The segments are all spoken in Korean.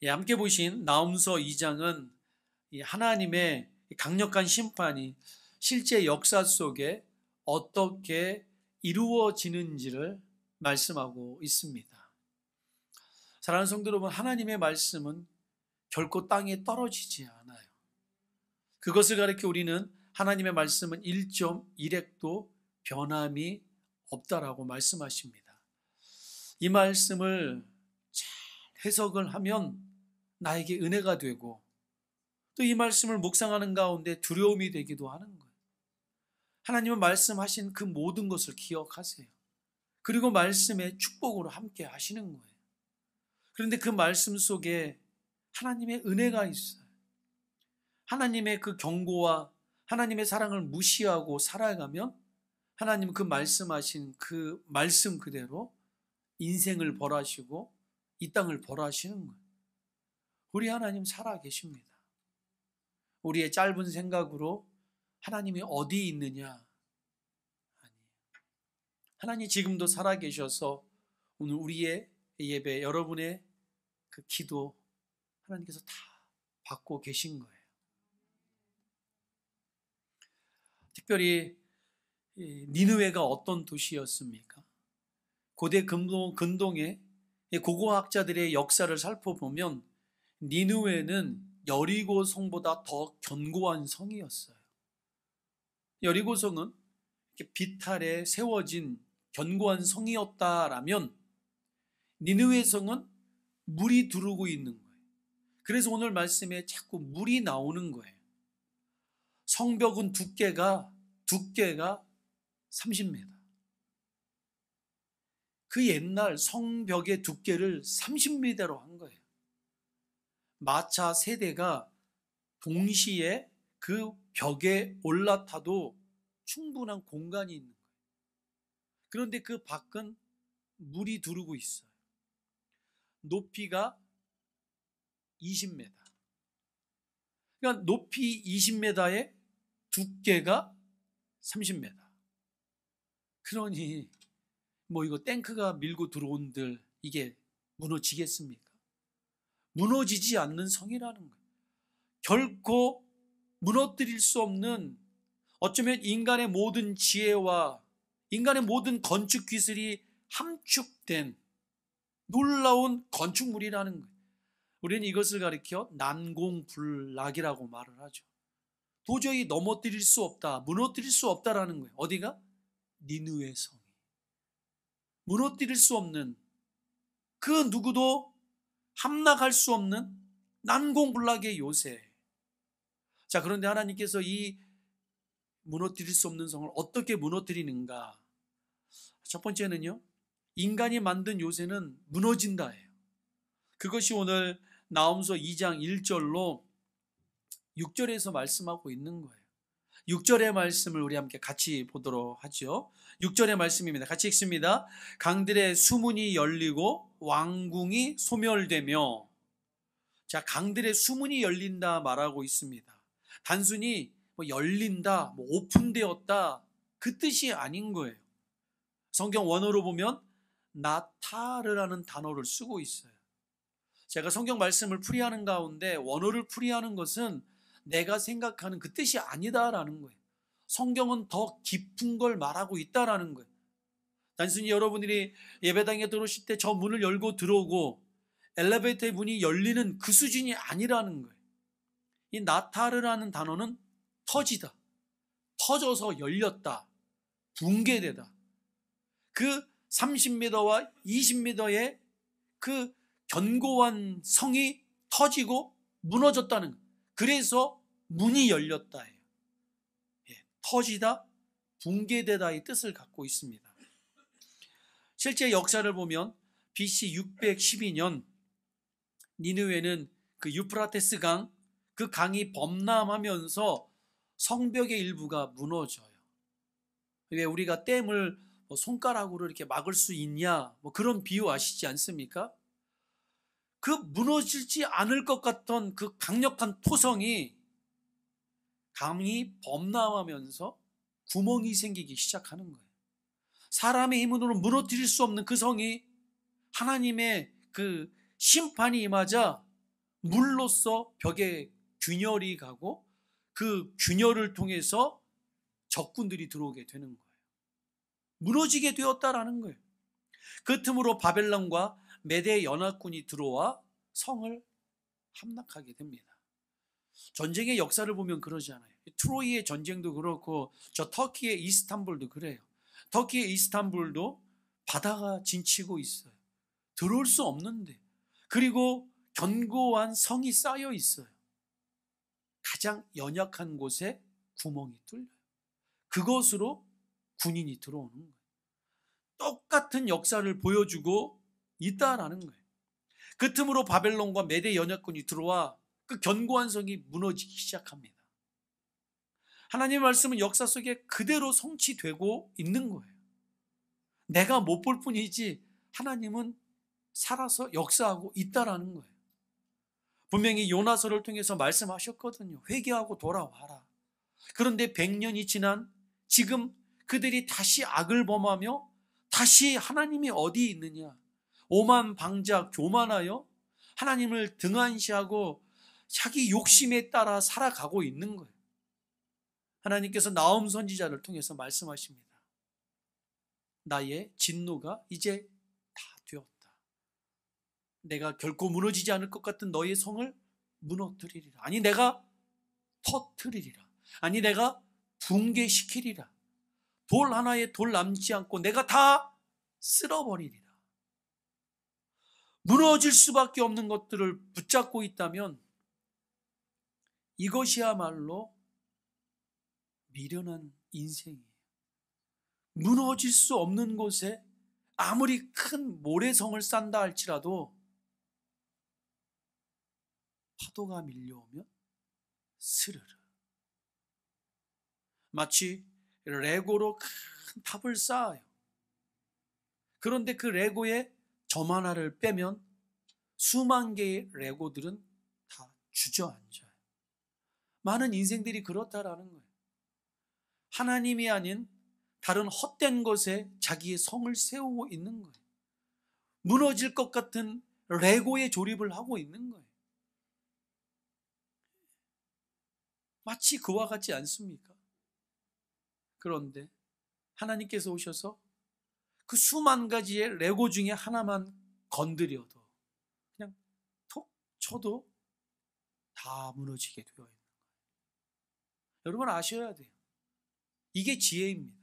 함께 보신 나훔서 2장은 하나님의 강력한 심판이 실제 역사 속에 어떻게 이루어지는지를 말씀하고 있습니다. 사랑하는 성도 여러분, 하나님의 말씀은 결코 땅에 떨어지지 않아요. 그것을 가리켜 우리는 하나님의 말씀은 1.1핵도 변함이 없다라고 말씀하십니다. 이 말씀을 잘 해석을 하면 나에게 은혜가 되고 또 이 말씀을 묵상하는 가운데 두려움이 되기도 하는 거예요. 하나님은 말씀하신 그 모든 것을 기억하세요. 그리고 말씀의 축복으로 함께 하시는 거예요. 그런데 그 말씀 속에 하나님의 은혜가 있어요. 하나님의 그 경고와 하나님의 사랑을 무시하고 살아가면 하나님은 그 말씀하신 그 말씀 그대로 인생을 벌하시고 이 땅을 벌하시는 거예요. 우리 하나님 살아 계십니다. 우리의 짧은 생각으로 하나님이 어디 있느냐? 아니에요. 하나님 지금도 살아 계셔서 오늘 우리의 예배, 여러분의 그 기도 하나님께서 다 받고 계신 거예요. 특별히 니느웨가 어떤 도시였습니까? 고대 근동의 고고학자들의 역사를 살펴보면 니느웨는 여리고 성보다 더 견고한 성이었어요. 여리고 성은 비탈에 세워진 견고한 성이었다라면 니느웨 성은 물이 두르고 있는 거예요. 그래서 오늘 말씀에 자꾸 물이 나오는 거예요. 성벽은 두께가 30m. 그 옛날 성벽의 두께를 30m로 한 거예요. 마차 세대가 동시에 그 벽에 올라타도 충분한 공간이 있는 거예요. 그런데 그 밖은 물이 두르고 있어요. 높이가 20m. 그러니까 높이 20m에 두께가 30m. 그러니 이거 탱크가 밀고 들어온들 이게 무너지겠습니까? 무너지지 않는 성이라는 거예요. 결코 무너뜨릴 수 없는, 어쩌면 인간의 모든 지혜와 인간의 모든 건축 기술이 함축된 놀라운 건축물이라는 거예요. 우리는 이것을 가리켜 난공불락이라고 말을 하죠. 도저히 넘어뜨릴 수 없다, 무너뜨릴 수 없다라는 거예요. 어디가? 니느웨 성이. 무너뜨릴 수 없는, 그 누구도 함락할 수 없는 난공불락의 요새. 자, 그런데 하나님께서 이 무너뜨릴 수 없는 성을 어떻게 무너뜨리는가? 첫 번째는요, 인간이 만든 요새는 무너진다예요. 그것이 오늘 나훔서 2장 1절로 6절에서 말씀하고 있는 거예요. 6절의 말씀을 우리 함께 같이 보도록 하죠. 6절의 말씀입니다. 같이 읽습니다. 강들의 수문이 열리고 왕궁이 소멸되며. 자, 강들의 수문이 열린다 말하고 있습니다. 단순히 열린다, 오픈되었다 그 뜻이 아닌 거예요. 성경 원어로 보면 나타르라는 단어를 쓰고 있어요. 제가 성경 말씀을 풀이하는 가운데 원어를 풀이하는 것은 내가 생각하는 그 뜻이 아니다라는 거예요. 성경은 더 깊은 걸 말하고 있다라는 거예요. 단순히 여러분들이 예배당에 들어오실 때 저 문을 열고 들어오고 엘리베이터의 문이 열리는 그 수준이 아니라는 거예요. 이 나타르라는 단어는 터지다, 터져서 열렸다, 붕괴되다. 그 30m와 20m의 그 견고한 성이 터지고 무너졌다는 거예요. 그래서 문이 열렸다예요. 터지다, 붕괴되다의 뜻을 갖고 있습니다. 실제 역사를 보면 BC 612년 니느웨는 그 유프라테스 강, 그 강이 범람하면서 성벽의 일부가 무너져요. 왜 우리가 댐을 손가락으로 이렇게 막을 수 있냐, 그런 비유 아시지 않습니까? 그 무너지지 않을 것 같던 그 강력한 토성이 강이 범람하면서 구멍이 생기기 시작하는 거예요. 사람의 힘으로는 무너뜨릴 수 없는 그 성이 하나님의 그 심판이 임하자 물로써 벽에 균열이 가고 그 균열을 통해서 적군들이 들어오게 되는 거예요. 무너지게 되었다라는 거예요. 그 틈으로 바벨론과 메대 연합군이 들어와 성을 함락하게 됩니다. 전쟁의 역사를 보면 그러지 않아요. 트로이의 전쟁도 그렇고 저 터키의 이스탄불도 그래요. 터키의 이스탄불도 바다가 진치고 있어요. 들어올 수 없는데, 그리고 견고한 성이 쌓여 있어요. 가장 연약한 곳에 구멍이 뚫려요. 그것으로 군인이 들어오는 거예요. 똑같은 역사를 보여주고 있다라는 거예요. 그 틈으로 바벨론과 메대 연합군이 들어와 그 견고한 성이 무너지기 시작합니다. 하나님의 말씀은 역사 속에 그대로 성취되고 있는 거예요. 내가 못 볼 뿐이지 하나님은 살아서 역사하고 있다라는 거예요. 분명히 요나서를 통해서 말씀하셨거든요. 회개하고 돌아와라. 그런데 100년이 지난 지금 그들이 다시 악을 범하며 다시 하나님이 어디 있느냐, 오만방자 교만하여 하나님을 등한시하고 자기 욕심에 따라 살아가고 있는 거예요. 하나님께서 나홈 선지자를 통해서 말씀하십니다. 나의 진노가 이제 다 되었다. 내가 결코 무너지지 않을 것 같은 너의 성을 무너뜨리리라. 아니 내가 터뜨리리라. 아니 내가 붕괴시키리라. 돌 하나에 돌 남지 않고 내가 다 쓸어버리리라. 무너질 수밖에 없는 것들을 붙잡고 있다면 이것이야말로 미련한 인생이에요. 무너질 수 없는 곳에 아무리 큰 모래성을 쌓는다 할지라도 파도가 밀려오면 스르르. 마치 레고로 큰 탑을 쌓아요. 그런데 그 레고에 점 하나를 빼면 수만 개의 레고들은 다 주저앉아요. 많은 인생들이 그렇다라는 거예요. 하나님이 아닌 다른 헛된 것에 자기의 성을 세우고 있는 거예요. 무너질 것 같은 레고에 조립을 하고 있는 거예요. 마치 그와 같지 않습니까? 그런데 하나님께서 오셔서 그 수만 가지의 레고 중에 하나만 건드려도 그냥 톡 쳐도 다 무너지게 되어 있는 거예요. 여러분 아셔야 돼요. 이게 지혜입니다.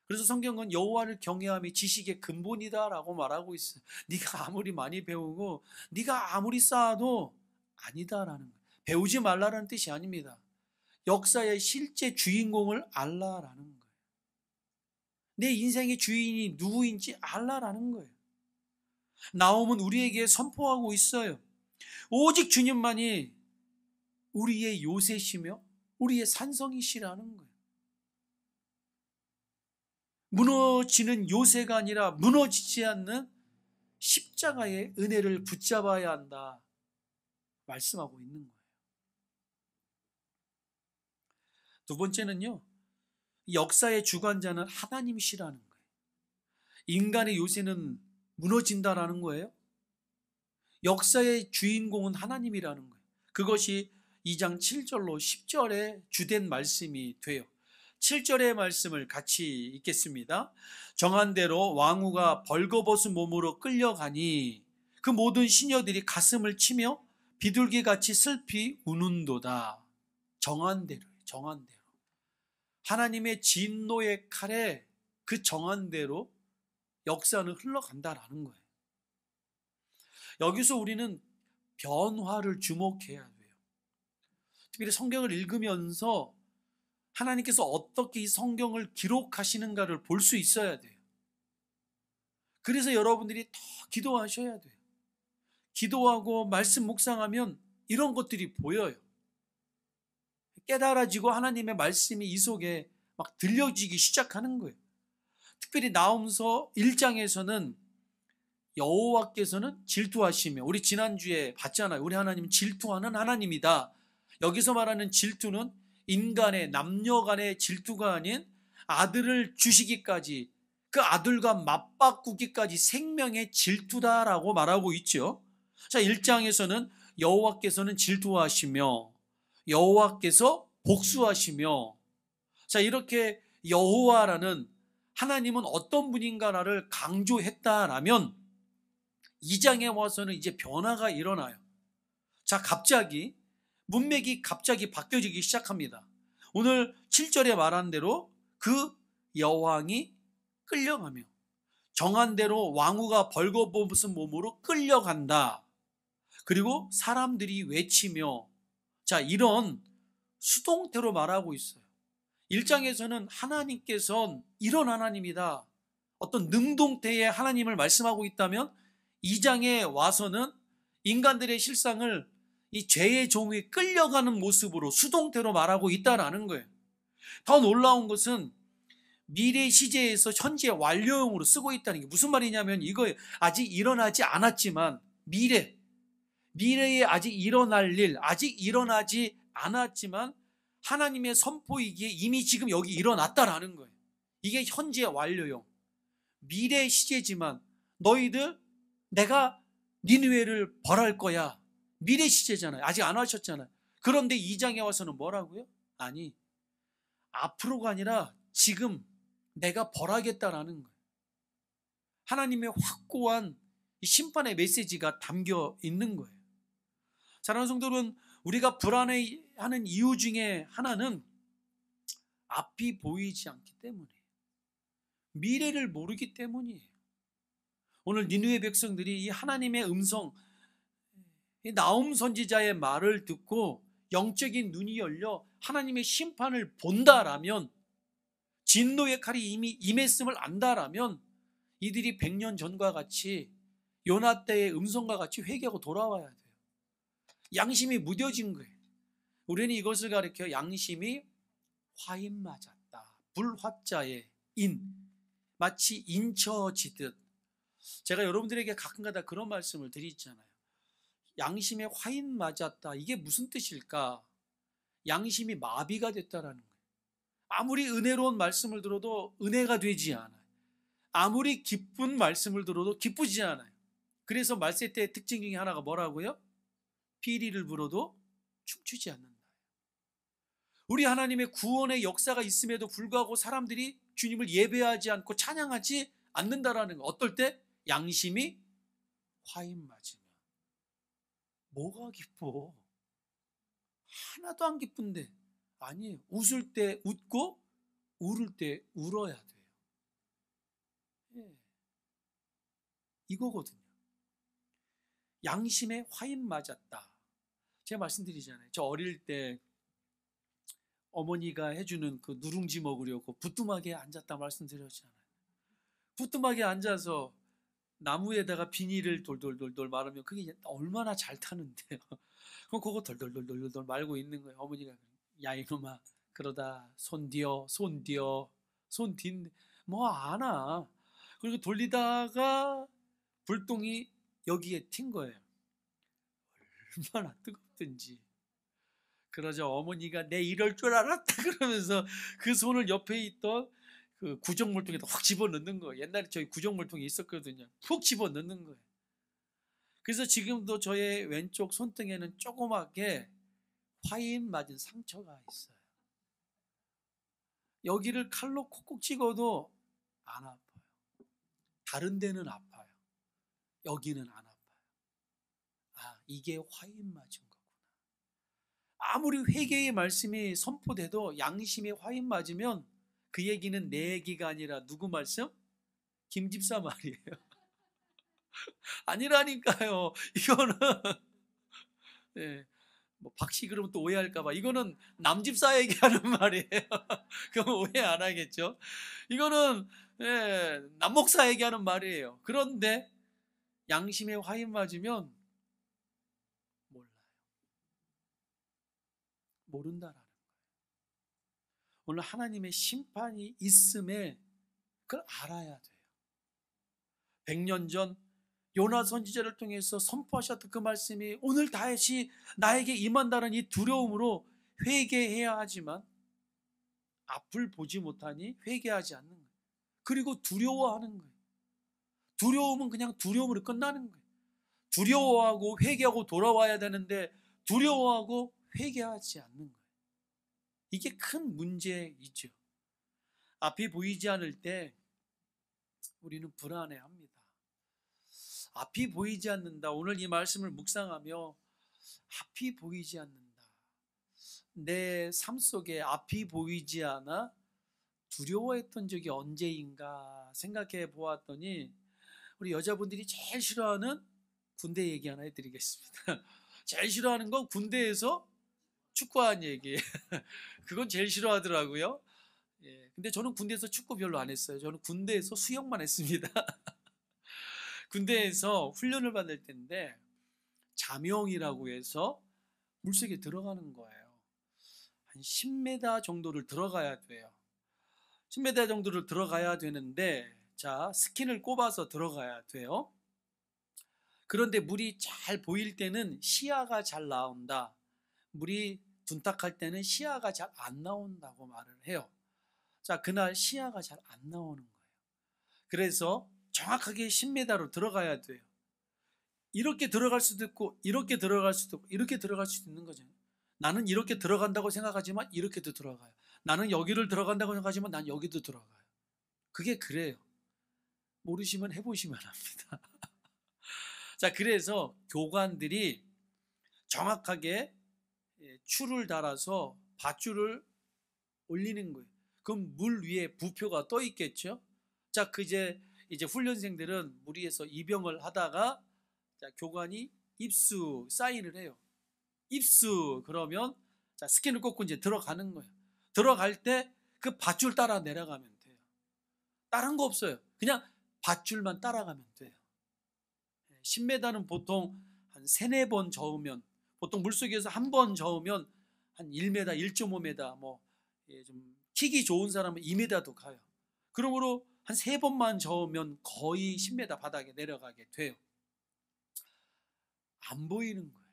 그래서 성경은 여호와를 경외함이 지식의 근본이다라고 말하고 있어요. 네가 아무리 많이 배우고 네가 아무리 쌓아도 아니다라는 거예요. 배우지 말라라는 뜻이 아닙니다. 역사의 실제 주인공을 알라라는 거예요. 내 인생의 주인이 누구인지 알라라는 거예요. 나홈은 우리에게 선포하고 있어요. 오직 주님만이 우리의 요새시며 우리의 산성이시라는 거예요. 무너지는 요새가 아니라 무너지지 않는 십자가의 은혜를 붙잡아야 한다 말씀하고 있는 거예요. 두 번째는요, 역사의 주관자는 하나님이시라는 거예요. 인간의 요새는 무너진다라는 거예요. 역사의 주인공은 하나님이라는 거예요. 그것이 2장 7절로 10절의 주된 말씀이 돼요. 7절의 말씀을 같이 읽겠습니다. 정한 대로 왕후가 벌거벗은 몸으로 끌려가니 그 모든 시녀들이 가슴을 치며 비둘기같이 슬피 우는도다. 정한 대로, 정한 대로. 하나님의 진노의 칼에 그 정한 대로 역사는 흘러간다라는 거예요. 여기서 우리는 변화를 주목해야 돼요. 특별히 성경을 읽으면서 하나님께서 어떻게 이 성경을 기록하시는가를 볼 수 있어야 돼요. 그래서 여러분들이 더 기도하셔야 돼요. 기도하고 말씀 묵상하면 이런 것들이 보여요. 깨달아지고 하나님의 말씀이 이 속에 막 들려지기 시작하는 거예요. 특별히 나홈서 1장에서는 여호와께서는 질투하시며, 우리 지난주에 봤잖아요. 우리 하나님은 질투하는 하나님이다. 여기서 말하는 질투는 인간의 남녀 간의 질투가 아닌 아들을 주시기까지, 그 아들과 맞바꾸기까지 생명의 질투다라고 말하고 있죠. 자, 1장에서는 여호와께서는 질투하시며 여호와께서 복수하시며, 자, 이렇게 여호와라는 하나님은 어떤 분인가를 강조했다라면 2장에 와서는 이제 변화가 일어나요. 자, 갑자기 문맥이 갑자기 바뀌어지기 시작합니다. 오늘 7절에 말한 대로 그 여왕이 끌려가며 정한 대로 왕후가 벌거벗은 몸으로 끌려간다. 그리고 사람들이 외치며, 자, 이런 수동태로 말하고 있어요. 1장에서는 하나님께서는 이런 하나님이다, 어떤 능동태의 하나님을 말씀하고 있다면 2장에 와서는 인간들의 실상을 이 죄의 종이 끌려가는 모습으로 수동태로 말하고 있다라는 거예요. 더 놀라운 것은 미래 시제에서 현재 완료형으로 쓰고 있다는 게 무슨 말이냐면 이거예요. 아직 일어나지 않았지만 미래에 아직 일어날 일, 아직 일어나지 않았지만 하나님의 선포이기에 이미 지금 여기 일어났다라는 거예요. 이게 현재 완료형. 미래 시제지만 너희들 내가 니느웨를 벌할 거야. 미래 시제잖아요. 아직 안 하셨잖아요. 그런데 2장에 와서는 뭐라고요? 아니, 앞으로가 아니라 지금 내가 벌하겠다라는 거예요. 하나님의 확고한 심판의 메시지가 담겨 있는 거예요. 사랑하는 성도는 우리가 불안해하는 이유 중에 하나는 앞이 보이지 않기 때문이에요. 미래를 모르기 때문이에요. 오늘 니느웨 백성들이 이 하나님의 음성, 이 나움 선지자의 말을 듣고 영적인 눈이 열려 하나님의 심판을 본다라면, 진노의 칼이 이미 임했음을 안다라면 이들이 100년 전과 같이 요나 때의 음성과 같이 회개하고 돌아와야 돼요. 양심이 무뎌진 거예요. 우리는 이것을 가리켜 양심이 화인 맞았다. 불화자의 인, 마치 인쳐지듯. 제가 여러분들에게 가끔가다 그런 말씀을 드리잖아요. 양심에 화인 맞았다. 이게 무슨 뜻일까? 양심이 마비가 됐다라는 거예요. 아무리 은혜로운 말씀을 들어도 은혜가 되지 않아요. 아무리 기쁜 말씀을 들어도 기쁘지 않아요. 그래서 말세 때의 특징 중에 하나가 뭐라고요? 피리를 불어도 춤추지 않는다. 우리 하나님의 구원의 역사가 있음에도 불구하고 사람들이 주님을 예배하지 않고 찬양하지 않는다라는 거. 어떨 때? 양심이 화인 맞으면. 뭐가 기뻐? 하나도 안 기쁜데. 아니에요. 웃을 때 웃고 울을 때 울어야 돼요. 예. 이거거든요. 양심에 화인 맞았다. 제가 말씀드리잖아요. 저 어릴 때 어머니가 해주는 그 누룽지 먹으려고 부뚜막에 앉았다 말씀드렸잖아요. 부뚜막에 앉아서 나무에다가 비닐을 돌돌돌돌 말으면 그게 얼마나 잘 타는데요. 그럼 그거 돌돌돌돌돌 말고 있는 거예요. 어머니가 야 이놈아 그러다 손 뒤어 손 뒤 뭐 아나. 그리고 돌리다가 불똥이 여기에 튄 거예요. 얼마나 뜨겁든지. 그러자 어머니가 내 이럴 줄 알았다 그러면서 그 손을 옆에 있던 그 구정물통에다 확 집어넣는 거예요. 옛날에 저희 구정물통이 있었거든요. 푹 집어넣는 거예요. 그래서 지금도 저의 왼쪽 손등에는 조그맣게 화인 맞은 상처가 있어요. 여기를 칼로 콕콕 찍어도 안 아파요. 다른 데는 아파요. 여기는 안 아파요. 아, 이게 화인 맞은 거구나. 아무리 회개의 말씀이 선포돼도 양심에 화인 맞으면 그 얘기는 내 얘기가 아니라 누구 말씀? 김집사 말이에요. 아니라니까요. 이거는 네, 뭐 박씨 그러면 또 오해할까봐 이거는 남집사 얘기하는 말이에요. 그럼 오해 안 하겠죠. 이거는 남목사 얘기하는 말이에요. 그런데 양심에 화인 맞으면 몰라요. 모른다라는 거예요. 오늘 하나님의 심판이 있음에 그걸 알아야 돼요. 100년 전 요나 선지자를 통해서 선포하셨던 그 말씀이 오늘 다시 나에게 임한다는 이 두려움으로 회개해야 하지만 앞을 보지 못하니 회개하지 않는 거예요. 그리고 두려워하는 거예요. 두려움은 그냥 두려움으로 끝나는 거예요. 두려워하고 회개하고 돌아와야 되는데 두려워하고 회개하지 않는 거예요. 이게 큰 문제이죠. 앞이 보이지 않을 때 우리는 불안해합니다. 앞이 보이지 않는다. 오늘 이 말씀을 묵상하며 앞이 보이지 않는다. 내 삶 속에 앞이 보이지 않아 두려워했던 적이 언제인가 생각해 보았더니 우리 여자분들이 제일 싫어하는 군대 얘기 하나 해드리겠습니다. 제일 싫어하는 건 군대에서 축구한 얘기. 그건 제일 싫어하더라고요. 예, 근데 저는 군대에서 축구 별로 안 했어요. 저는 군대에서 수영만 했습니다. 군대에서 훈련을 받을 때인데 자명이라고 해서 물속에 들어가는 거예요. 한 10m 정도를 들어가야 돼요. 10m 정도를 들어가야 되는데 자, 스킨을 꼽아서 들어가야 돼요. 그런데 물이 잘 보일 때는 시야가 잘 나온다. 물이 둔탁할 때는 시야가 잘 안 나온다고 말을 해요. 자, 그날 시야가 잘 안 나오는 거예요. 그래서 정확하게 10m로 들어가야 돼요. 이렇게 들어갈 수도 있고 이렇게 들어갈 수도 있고 이렇게 들어갈 수도 있는 거죠. 나는 이렇게 들어간다고 생각하지만 이렇게도 들어가요. 나는 여기를 들어간다고 생각하지만 난 여기도 들어가요. 그게 그래요. 모르시면 해보시면 합니다. 자, 그래서 교관들이 정확하게 줄을 달아서 밧줄을 올리는 거예요. 그럼 물 위에 부표가 떠 있겠죠. 자, 이제 훈련생들은 물 위에서 입영을 하다가 자, 교관이 입수 사인을 해요. 입수 그러면 자, 스킨을 꽂고 이제 들어가는 거예요. 들어갈 때 그 밧줄 따라 내려가면 돼요. 다른 거 없어요. 그냥 밧줄만 따라가면 돼요. 10m는 보통 한 3, 4번 저으면 보통 물속에서 한 번 저으면 한 1m, 1.5m 좀 킥이 좋은 사람은 2m도 가요. 그러므로 한 3번만 저으면 거의 10m 바닥에 내려가게 돼요. 안 보이는 거예요.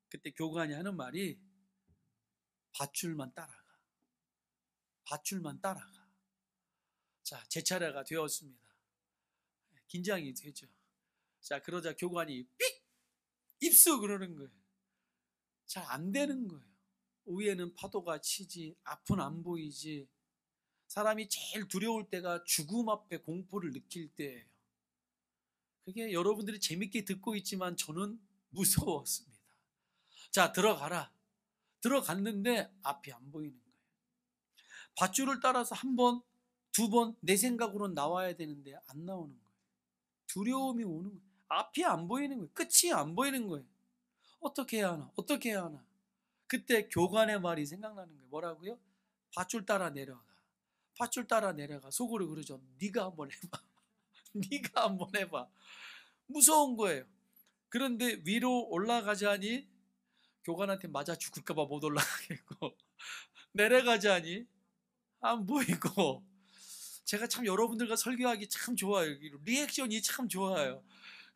그때 교관이 하는 말이 밧줄만 따라가. 밧줄만 따라가. 자, 제 차례가 되었습니다. 긴장이 되죠. 자, 그러자 교관이 삑! 입수 그러는 거예요. 잘 안 되는 거예요. 위에는 파도가 치지, 앞은 안 보이지. 사람이 제일 두려울 때가 죽음 앞에 공포를 느낄 때예요. 그게 여러분들이 재밌게 듣고 있지만 저는 무서웠습니다. 자, 들어가라. 들어갔는데 앞이 안 보이는 거예요. 밧줄을 따라서 한 번, 두 번 내 생각으로는 나와야 되는데 안 나오는 거예요. 두려움이 오는 거예요. 앞이 안 보이는 거예요. 끝이 안 보이는 거예요. 어떻게 해야 하나? 어떻게 해야 하나? 그때 교관의 말이 생각나는 거예요. 뭐라고요? 밧줄 따라 내려가. 밧줄 따라 내려가. 속으로 그러죠. 네가 한번 해봐. 네가 한번 해봐. 무서운 거예요. 그런데 위로 올라가자니 교관한테 맞아 죽을까 봐 못 올라가겠고 내려가자니 안 보이고 제가 참 여러분들과 설교하기 참 좋아요. 리액션이 참 좋아요.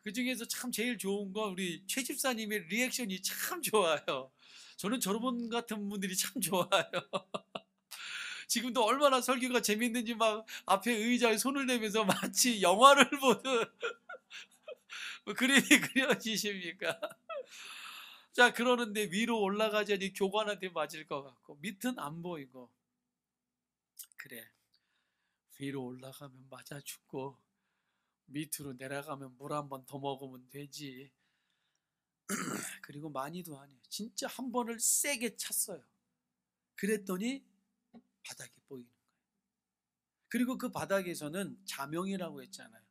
그 중에서 참 제일 좋은 건 우리 최 집사님의 리액션이 참 좋아요. 저는 저런 같은 분들이 참 좋아요. 지금도 얼마나 설교가 재밌는지 막 앞에 의자에 손을 대면서 마치 영화를 보듯 그림이 그려지십니까? 자, 그러는데 위로 올라가자니 교관한테 맞을 것 같고 밑은 안 보이고 그래 위로 올라가면 맞아 죽고 밑으로 내려가면 물 한 번 더 먹으면 되지. 그리고 많이도 아니에요. 진짜 한 번을 세게 찼어요. 그랬더니 바닥이 보이는 거예요. 그리고 그 바닥에서는 자명이라고 했잖아요.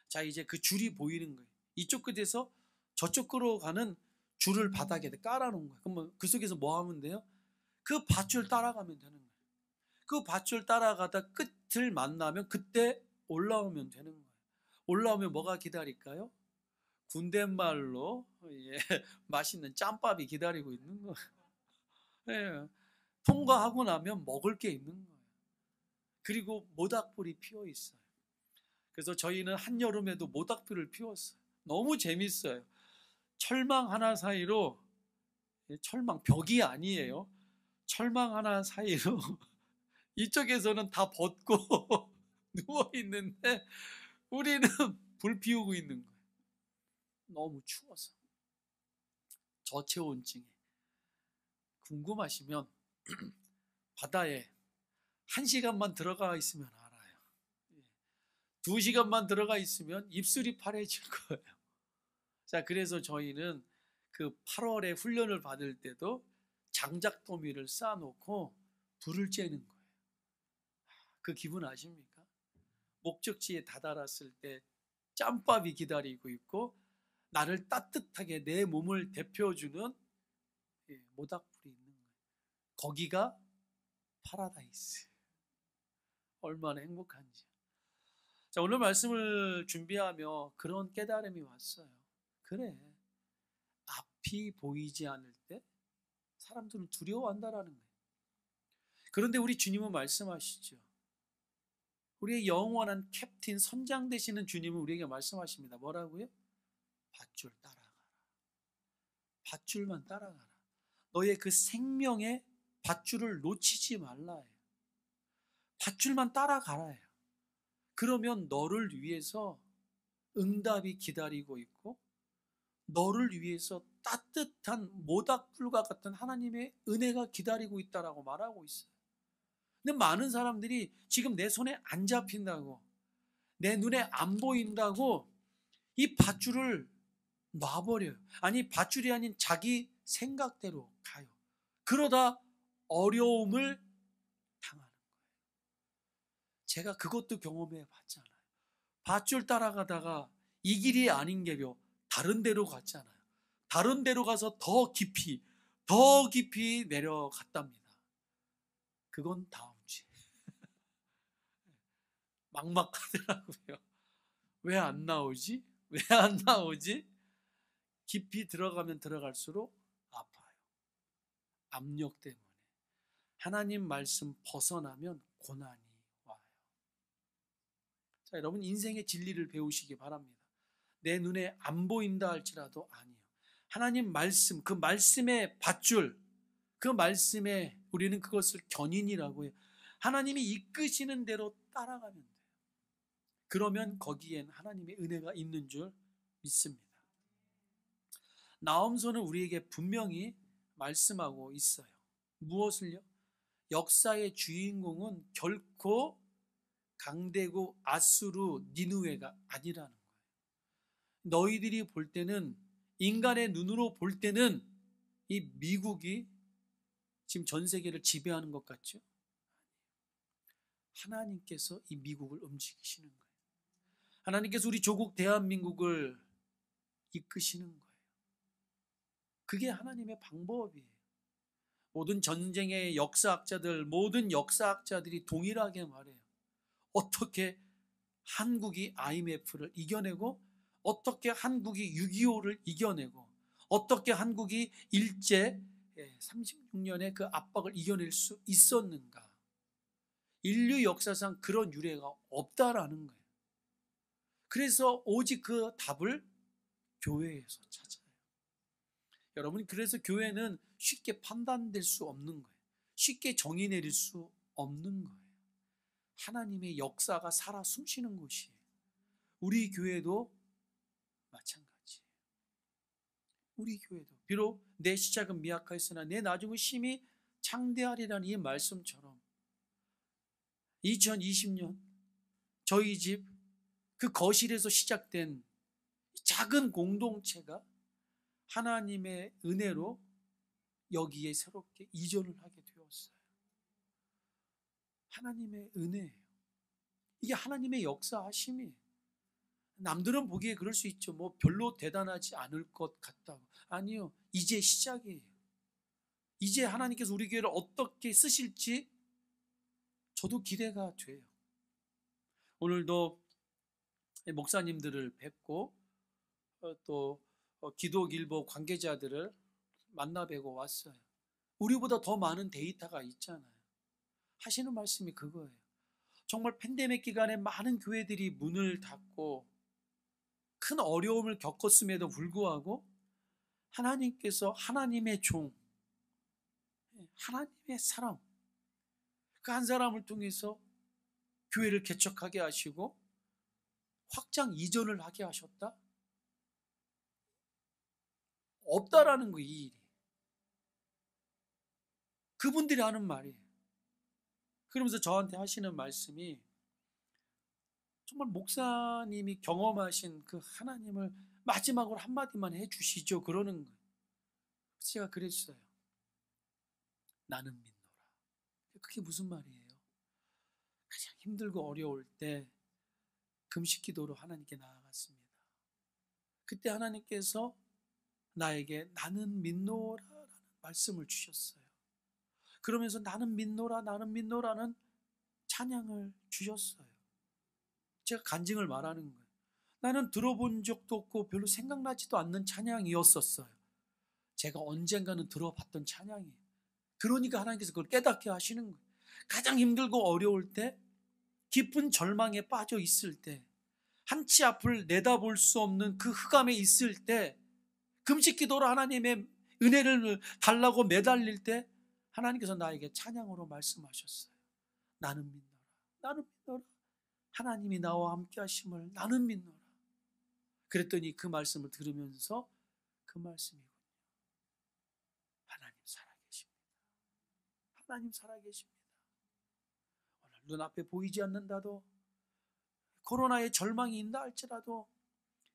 자, 이제 그 줄이 보이는 거예요. 이쪽 끝에서 저쪽 끝으로 가는 줄을 바닥에 깔아놓은 거예요. 그럼 그 속에서 뭐 하면 돼요? 그 밧줄 따라가면 되는 거예요. 그 밧줄 따라가다 끝을 만나면 그때 올라오면 되는 거예요. 올라오면 뭐가 기다릴까요? 군대말로 맛있는 짬밥이 기다리고 있는 거예요. 예, 통과하고 나면 먹을 게 있는 거예요. 그리고 모닥불이 피어 있어요. 그래서 저희는 한여름에도 모닥불을 피웠어요. 너무 재밌어요. 철망 하나 사이로 철망 벽이 아니에요. 철망 하나 사이로 이쪽에서는 다 벗고 누워 있는데 우리는 불 피우고 있는 거예요. 너무 추워서. 저체온증에 궁금하시면 바다에 1시간만 들어가 있으면 알아요. 2시간만 들어가 있으면 입술이 파래질 거예요. 자, 그래서 저희는 그 8월에 훈련을 받을 때도 장작더미를 쌓아놓고 불을 쬐는 거예요. 그 기분 아십니까? 목적지에 다다랐을 때 짬밥이 기다리고 있고 나를 따뜻하게 내 몸을 데펴주는 모닥불이 있는 거예요. 거기가 파라다이스. 얼마나 행복한지. 자, 오늘 말씀을 준비하며 그런 깨달음이 왔어요. 그래, 앞이 보이지 않을 때 사람들은 두려워한다라는 거예요. 그런데 우리 주님은 말씀하시죠. 우리의 영원한 캡틴, 선장 되시는 주님은 우리에게 말씀하십니다. 뭐라고요? 밧줄 따라가라. 밧줄만 따라가라. 너의 그 생명의 밧줄을 놓치지 말라. 밧줄만 따라가라. 그러면 너를 위해서 응답이 기다리고 있고 너를 위해서 따뜻한 모닥불과 같은 하나님의 은혜가 기다리고 있다라고 말하고 있어요. 근데 많은 사람들이 지금 내 손에 안 잡힌다고, 내 눈에 안 보인다고 이 밧줄을 놔버려요. 아니, 밧줄이 아닌 자기 생각대로 가요. 그러다 어려움을 당하는 거예요. 제가 그것도 경험해 봤잖아요. 밧줄 따라가다가 이 길이 아닌 게요, 다른 데로 갔잖아요. 다른 데로 가서 더 깊이 내려갔답니다. 그건 다음 주에. 막막하더라고요. 왜 안 나오지? 왜 안 나오지? 깊이 들어가면 들어갈수록 아파요. 압력 때문에. 하나님 말씀 벗어나면 고난이 와요. 자, 여러분, 인생의 진리를 배우시기 바랍니다. 내 눈에 안 보인다 할지라도 아니에요. 하나님 말씀, 그 말씀의 밧줄, 그 말씀에 우리는 그것을 견인이라고 해요. 하나님이 이끄시는 대로 따라가면 돼요. 그러면 거기엔 하나님의 은혜가 있는 줄 믿습니다. 나홈서는 우리에게 분명히 말씀하고 있어요. 무엇을요? 역사의 주인공은 결코 강대국 아수르 니느웨가 아니라는 거예요. 너희들이 볼 때는, 인간의 눈으로 볼 때는 이 미국이 지금 전 세계를 지배하는 것 같죠? 하나님께서 이 미국을 움직이시는 거예요. 하나님께서 우리 조국 대한민국을 이끄시는 거예요. 그게 하나님의 방법이에요. 모든 전쟁의 역사학자들, 모든 역사학자들이 동일하게 말해요. 어떻게 한국이 IMF를 이겨내고, 어떻게 한국이 6.25를 이겨내고, 어떻게 한국이 일제 36년의 그 압박을 이겨낼 수 있었는가. 인류 역사상 그런 유례가 없다라는 거예요. 그래서 오직 그 답을 교회에서 찾아요. 여러분, 그래서 교회는 쉽게 판단될 수 없는 거예요. 쉽게 정의 내릴 수 없는 거예요. 하나님의 역사가 살아 숨쉬는 곳이에요. 우리 교회도 마찬가지예요. 우리 교회도 비록 내 시작은 미약하였으나 내 나중은 심히 창대하리라는 이 말씀처럼 2020년 저희 집 그 거실에서 시작된 작은 공동체가 하나님의 은혜로 여기에 새롭게 이전을 하게 되었어요. 하나님의 은혜예요. 이게 하나님의 역사하심이에요. 남들은 보기에 그럴 수 있죠. 뭐 별로 대단하지 않을 것 같다고. 아니요. 이제 시작이에요. 이제 하나님께서 우리 교회를 어떻게 쓰실지 저도 기대가 돼요. 오늘도 목사님들을 뵙고 또 기독일보 관계자들을 만나 뵈고 왔어요. 우리보다 더 많은 데이터가 있잖아요. 하시는 말씀이 그거예요. 정말 팬데믹 기간에 많은 교회들이 문을 닫고 큰 어려움을 겪었음에도 불구하고 하나님께서 하나님의 종, 하나님의 사람, 그 한 사람을 통해서 교회를 개척하게 하시고 확장 이전을 하게 하셨다? 없다라는 거예요. 이 일이. 그분들이 하는 말이에요. 그러면서 저한테 하시는 말씀이 정말 목사님이 경험하신 그 하나님을 마지막으로 한마디만 해주시죠. 그러는 거예요. 그래서 제가 그랬어요. 나는 믿노라. 그게 무슨 말이에요? 가장 힘들고 어려울 때 금식 기도로 하나님께 나아갔습니다. 그때 하나님께서 나에게 나는 믿노라라는 말씀을 주셨어요. 그러면서 나는 믿노라, 나는 믿노라는 찬양을 주셨어요. 제가 간증을 말하는 거예요. 나는 들어본 적도 없고 별로 생각나지도 않는 찬양이었었어요. 제가 언젠가는 들어봤던 찬양이에요. 그러니까 하나님께서 그걸 깨닫게 하시는 거예요. 가장 힘들고 어려울 때, 깊은 절망에 빠져 있을 때, 한치 앞을 내다볼 수 없는 그 흑암에 있을 때, 금식 기도로 하나님의 은혜를 달라고 매달릴 때 하나님께서 나에게 찬양으로 말씀하셨어요. 나는 믿노라. 나는 믿노라. 하나님이 나와 함께 하심을 나는 믿노라. 그랬더니 그 말씀을 들으면서 그 말씀이군요. 하나님 살아계십니다. 하나님 살아계십니다. 오늘 눈앞에 보이지 않는다도, 코로나의 절망이 있다 할지라도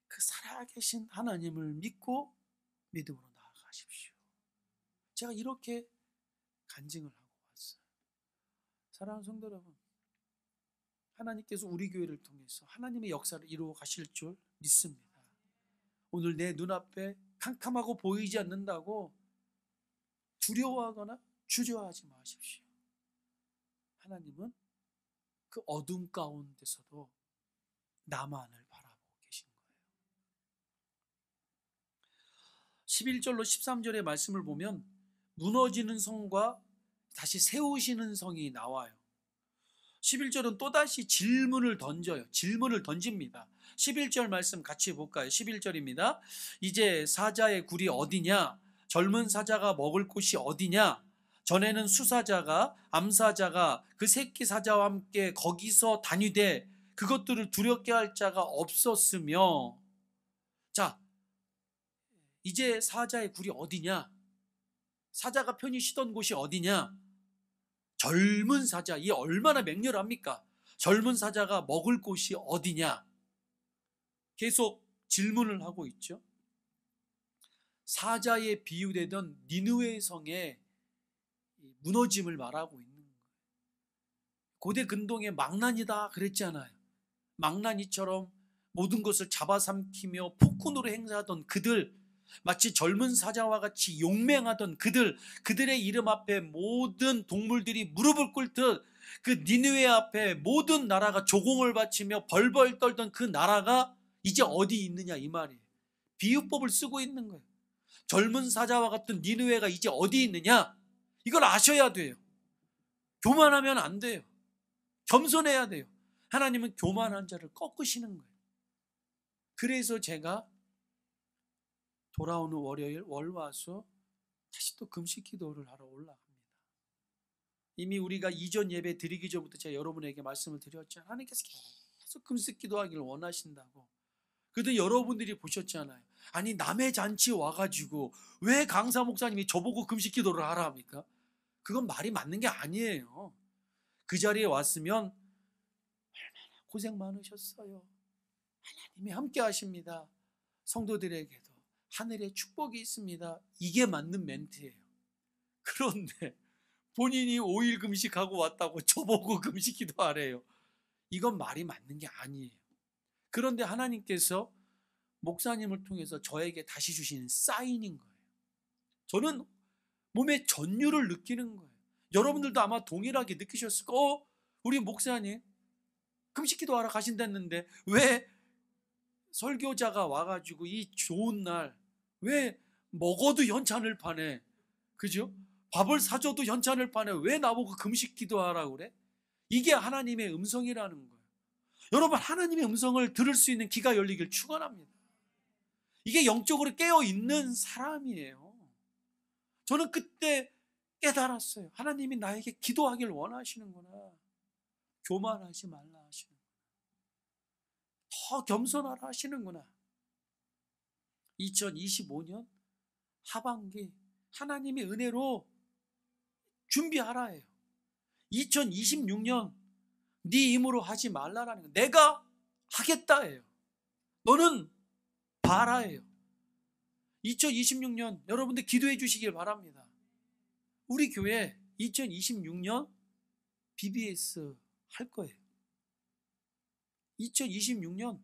그 살아계신 하나님을 믿고 믿음으로 나아가십시오. 제가 이렇게 간증을 하고 왔어요. 사랑하는 성도 여러분, 하나님께서 우리 교회를 통해서 하나님의 역사를 이루어 가실 줄 믿습니다. 오늘 내 눈앞에 캄캄하고 보이지 않는다고 두려워하거나 주저하지 마십시오. 하나님은 그 어둠 가운데서도 나만을 바라보고 계신 거예요. 11절로 13절의 말씀을 보면 무너지는 성과 다시 세우시는 성이 나와요. 11절은 또다시 질문을 던져요. 질문을 던집니다. 11절 말씀 같이 볼까요? 11절입니다. 이제 사자의 굴이 어디냐? 젊은 사자가 먹을 곳이 어디냐? 전에는 수사자가 암사자가 그 새끼 사자와 함께 거기서 다니되 그것들을 두렵게 할 자가 없었으며. 자, 이제 사자의 굴이 어디냐? 사자가 편히 쉬던 곳이 어디냐? 젊은 사자, 이 얼마나 맹렬합니까? 젊은 사자가 먹을 곳이 어디냐? 계속 질문을 하고 있죠. 사자에 비유되던 니느웨 성의 무너짐을 말하고 있는 거예요. 고대 근동의 망나니다 그랬잖아요. 망나니처럼 모든 것을 잡아삼키며 폭군으로 행사하던 그들, 마치 젊은 사자와 같이 용맹하던 그들의 이름 앞에 모든 동물들이 무릎을 꿇듯 그 니느웨 앞에 모든 나라가 조공을 바치며 벌벌 떨던 그 나라가 이제 어디 있느냐 이 말이에요. 비유법을 쓰고 있는 거예요. 젊은 사자와 같은 니느웨가 이제 어디 있느냐? 이걸 아셔야 돼요. 교만하면 안 돼요. 겸손해야 돼요. 하나님은 교만한 자를 꺾으시는 거예요. 그래서 제가 돌아오는 월요일, 월화수 다시 또 금식 기도를 하러 올라갑니다. 이미 우리가 이전 예배 드리기 전부터 제가 여러분에게 말씀을 드렸잖아요. 하나님께서 계속 금식 기도하기를 원하신다고. 그래도 여러분들이 보셨잖아요. 아니 남의 잔치 와가지고 왜 강사 목사님이 저보고 금식 기도를 하라 합니까? 그건 말이 맞는 게 아니에요. 그 자리에 왔으면 얼마나 고생 많으셨어요. 하나님이 함께 하십니다. 성도들에게도 하늘의 축복이 있습니다. 이게 맞는 멘트예요. 그런데 본인이 5일 금식하고 왔다고 저보고 금식 기도하래요. 이건 말이 맞는 게 아니에요. 그런데 하나님께서 목사님을 통해서 저에게 다시 주시는 사인인 거예요. 저는 몸에 전율을 느끼는 거예요. 여러분들도 아마 동일하게 느끼셨을 거예요. 우리 목사님 금식 기도하러 가신다는데 왜 설교자가 와가지고 이 좋은 날 왜 먹어도 연찬을 파네? 그죠? 밥을 사줘도 연찬을 파네. 왜 나보고 금식 기도하라고 그래? 이게 하나님의 음성이라는 거예요. 여러분, 하나님의 음성을 들을 수 있는 귀가 열리길 축원합니다. 이게 영적으로 깨어있는 사람이에요. 저는 그때 깨달았어요. 하나님이 나에게 기도하길 원하시는구나. 교만하지 말라 하시는구나. 더 겸손하라 하시는구나. 2025년 하반기 하나님의 은혜로 준비하라예요. 2026년 네 힘으로 하지 말라라는 거. 내가 하겠다예요. 너는 봐라예요. 2026년 여러분들 기도해 주시길 바랍니다. 우리 교회 2026년 BBS 할 거예요. 2026년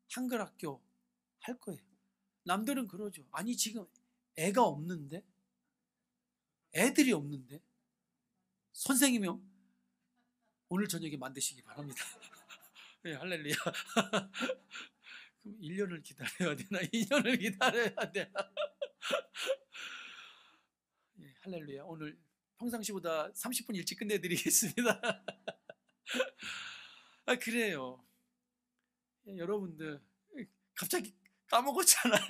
한글학교 할 거예요. 남들은 그러죠. 아니 지금 애가 없는데? 애들이 없는데? 선생님이 오늘 저녁에 만드시기 바랍니다. 네, 할렐루야. 그럼 1년을 기다려야 되나? 2년을 기다려야 되나? 네, 할렐루야. 오늘 평상시보다 30분 일찍 끝내드리겠습니다. 그래요. 여러분들 갑자기 까먹었잖아요.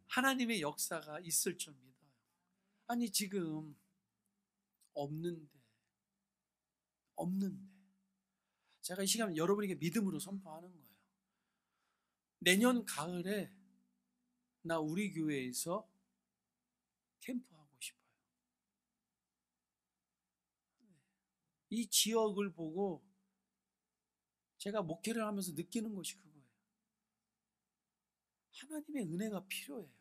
하나님의 역사가 있을 줄 믿어요. 아니 지금 없는데 제가 이 시간 여러분에게 믿음으로 선포하는 거예요. 내년 가을에 나 우리 교회에서 캠프하고 싶어요. 이 지역을 보고 제가 목회를 하면서 느끼는 것이 그거예요. 하나님의 은혜가 필요해요.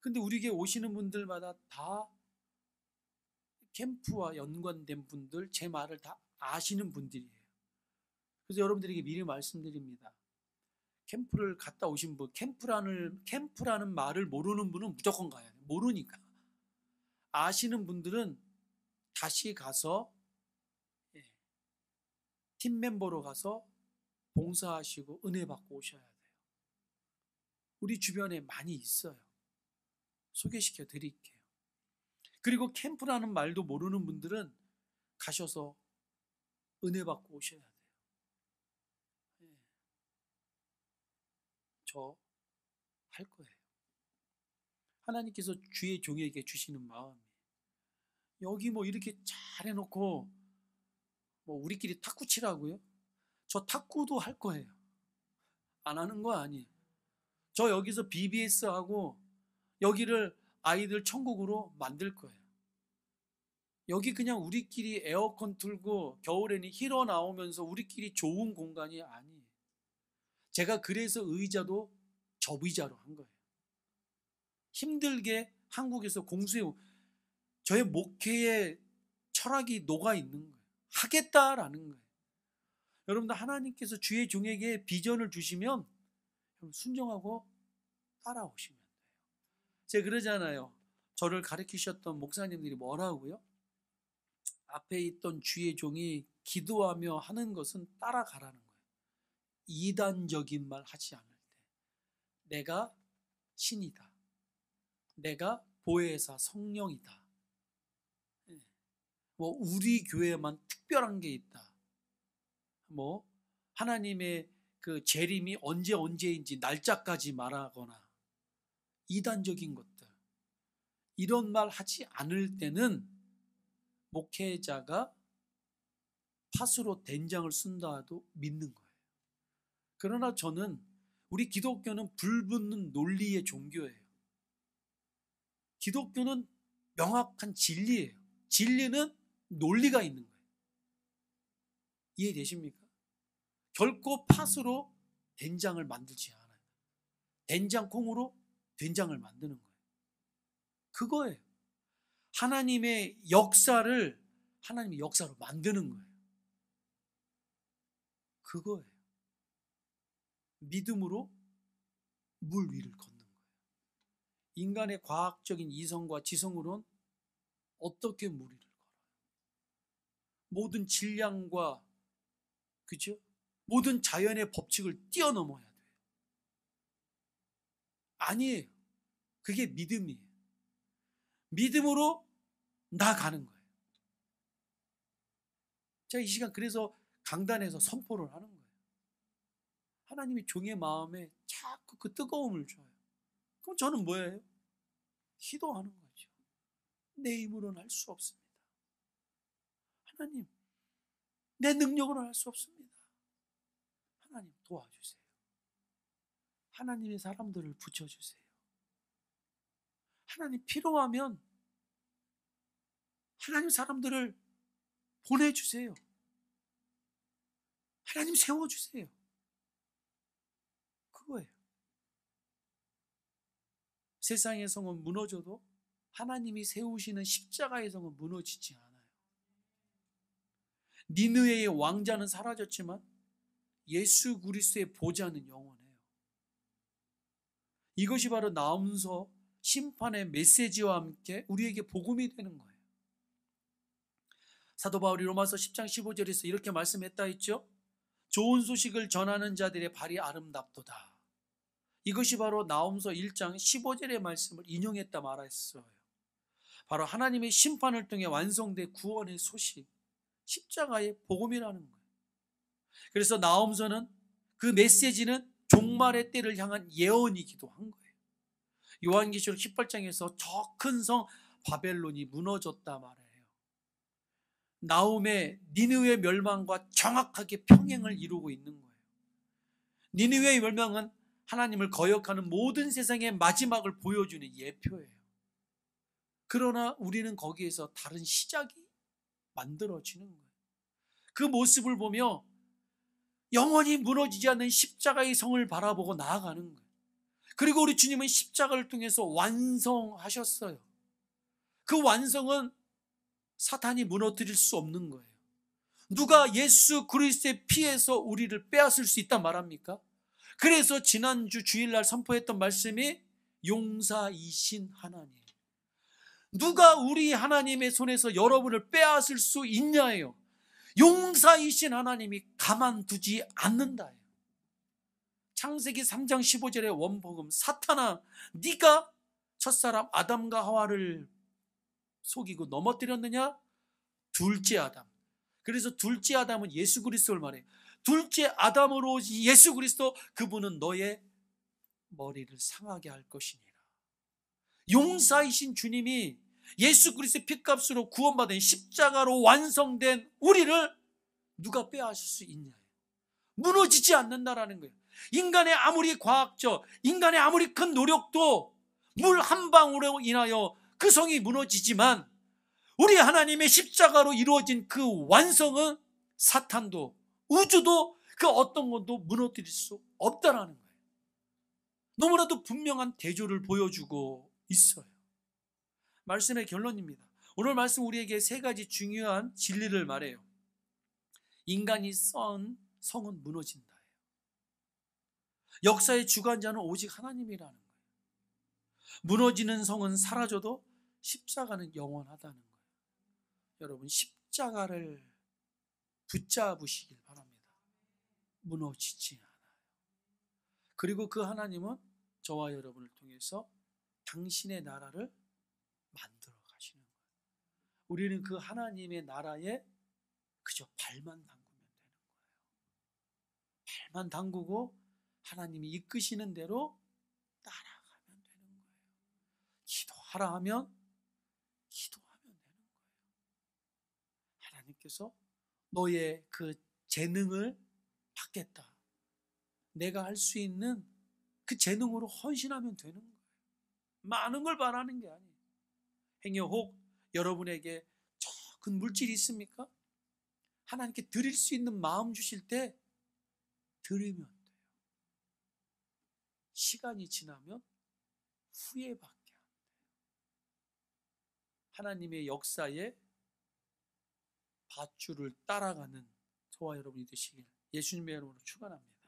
근데 우리 교회 오시는 분들마다 다 캠프와 연관된 분들, 제 말을 다 아시는 분들이에요. 그래서 여러분들에게 미리 말씀드립니다. 캠프를 갔다 오신 분, 캠프라는 말을 모르는 분은 무조건 가야 돼요. 모르니까. 아시는 분들은 다시 가서 팀 멤버로 가서 봉사하시고 은혜 받고 오셔야 돼요. 우리 주변에 많이 있어요. 소개시켜 드릴게요. 그리고 캠프라는 말도 모르는 분들은 가셔서 은혜 받고 오셔야 돼요. 저 할 거예요. 하나님께서 주의 종에게 주시는 마음이 여기 뭐 이렇게 잘 해놓고 뭐 우리끼리 탁구 치라고요? 저 탁구도 할 거예요. 안 하는 거 아니에요. 저 여기서 BBS 하고 여기를 아이들 천국으로 만들 거예요. 여기 그냥 우리끼리 에어컨 틀고 겨울에는 히터 나오면서 우리끼리 좋은 공간이 아니에요. 제가 그래서 의자도 접의자로 한 거예요. 힘들게 한국에서 공수해 저의 목회의 철학이 녹아 있는 거예요. 하겠다라는 거예요. 여러분들 하나님께서 주의 종에게 비전을 주시면 순종하고 따라오시면 돼요. 제가 그러잖아요. 저를 가르치셨던 목사님들이 뭐라고요? 앞에 있던 주의 종이 기도하며 하는 것은 따라가라는 거예요. 이단적인 말 하지 않을 때 내가 신이다. 내가 보혜사 성령이다. 뭐 우리 교회만 특별한 게 있다. 뭐 하나님의 그 재림이 언제인지 날짜까지 말하거나 이단적인 것들 이런 말 하지 않을 때는 목회자가 팥으로 된장을 쓴다 해도 믿는 거예요. 그러나 저는 우리 기독교는 불붙는 논리의 종교예요. 기독교는 명확한 진리예요. 진리는 논리가 있는 거예요. 이해되십니까? 결코 팥으로 된장을 만들지 않아요. 된장콩으로 된장을 만드는 거예요. 그거예요. 하나님의 역사로 만드는 거예요. 그거예요. 믿음으로 물 위를 걷는 거예요. 인간의 과학적인 이성과 지성으로는 어떻게 물 위를 걸어요? 모든 질량과 그죠? 모든 자연의 법칙을 뛰어넘어야 돼요. 아니에요. 그게 믿음이에요. 믿음으로 나아가는 거예요. 제가 이 시간 그래서 강단에서 선포를 하는 거예요. 하나님이 종의 마음에 자꾸 그 뜨거움을 줘요. 그럼 저는 뭐예요? 기도하는 거죠. 내 힘으로는 할 수 없습니다. 하나님, 내 능력으로는 할 수 없습니다. 하나님 도와주세요. 하나님의 사람들을 붙여주세요. 하나님 필요하면 하나님 사람들을 보내주세요. 하나님 세워주세요. 그거예요. 세상의 성은 무너져도 하나님이 세우시는 십자가의 성은 무너지지 않아요. 니느웨의 왕자는 사라졌지만 예수 그리스도의 보좌는 영원해요. 이것이 바로 나홈서 심판의 메시지와 함께 우리에게 복음이 되는 거예요. 사도 바울이 로마서 10장 15절에서 이렇게 말씀했다 했죠. 좋은 소식을 전하는 자들의 발이 아름답도다. 이것이 바로 나홈서 1장 15절의 말씀을 인용했다 말했어요. 바로 하나님의 심판을 통해 완성된 구원의 소식, 십자가의 복음이라는 거예요. 그래서 나홈서는 그 메시지는 종말의 때를 향한 예언이기도 한 거예요. 요한계시록 18장에서 저 큰 성 바벨론이 무너졌다 말해요. 나홈의 니느웨 멸망과 정확하게 평행을 이루고 있는 거예요. 니느웨의 멸망은 하나님을 거역하는 모든 세상의 마지막을 보여주는 예표예요. 그러나 우리는 거기에서 다른 시작이 만들어지는 거예요. 그 모습을 보며 영원히 무너지지 않는 십자가의 성을 바라보고 나아가는 거예요. 그리고 우리 주님은 십자가를 통해서 완성하셨어요. 그 완성은 사탄이 무너뜨릴 수 없는 거예요. 누가 예수 그리스도의 피에서 우리를 빼앗을 수 있단 말합니까? 그래서 지난주 주일날 선포했던 말씀이 용사이신 하나님. 누가 우리 하나님의 손에서 여러분을 빼앗을 수 있냐예요. 용사이신 하나님이 가만두지 않는다예요. 창세기 3장 15절의 원복음, 사탄아 네가 첫사람 아담과 하와를 속이고 넘어뜨렸느냐? 둘째 아담. 그래서 둘째 아담은 예수 그리스도를 말해요. 둘째 아담으로 예수 그리스도, 그분은 너의 머리를 상하게 할 것이니라. 용사이신 주님이 예수 그리스도의 핏값으로 구원받은 십자가로 완성된 우리를 누가 빼앗을 수 있냐? 무너지지 않는다라는 거예요. 인간의 아무리 과학적, 인간의 아무리 큰 노력도 물 한 방울로 인하여 그 성이 무너지지만 우리 하나님의 십자가로 이루어진 그 완성은 사탄도 우주도 그 어떤 것도 무너뜨릴 수 없다라는 거예요. 너무나도 분명한 대조를 보여주고 있어요. 말씀의 결론입니다. 오늘 말씀 우리에게 세 가지 중요한 진리를 말해요. 인간이 쌓은 성은 무너진다. 역사의 주관자는 오직 하나님이라는 거예요. 무너지는 성은 사라져도 십자가는 영원하다는 거예요. 여러분, 십자가를 붙잡으시길 바랍니다. 무너지지 않아요. 그리고 그 하나님은 저와 여러분을 통해서 당신의 나라를 만들어 가시는 거예요. 우리는 그 하나님의 나라에 그저 발만 담그면 되는 거예요. 발만 담그고 하나님이 이끄시는 대로 따라가면 되는 거예요. 기도하라 하면 기도하면 되는 거예요. 하나님께서 너의 그 재능을 받겠다. 내가 할 수 있는 그 재능으로 헌신하면 되는 거예요. 많은 걸 바라는 게 아니에요. 행여 혹 여러분에게 저 큰 물질이 있습니까? 하나님께 드릴 수 있는 마음 주실 때 드리면 돼요. 시간이 지나면 후회밖에 안 돼요. 하나님의 역사에 밧줄을 따라가는 저와 여러분이 되시길 예수님의 이름으로 축원합니다.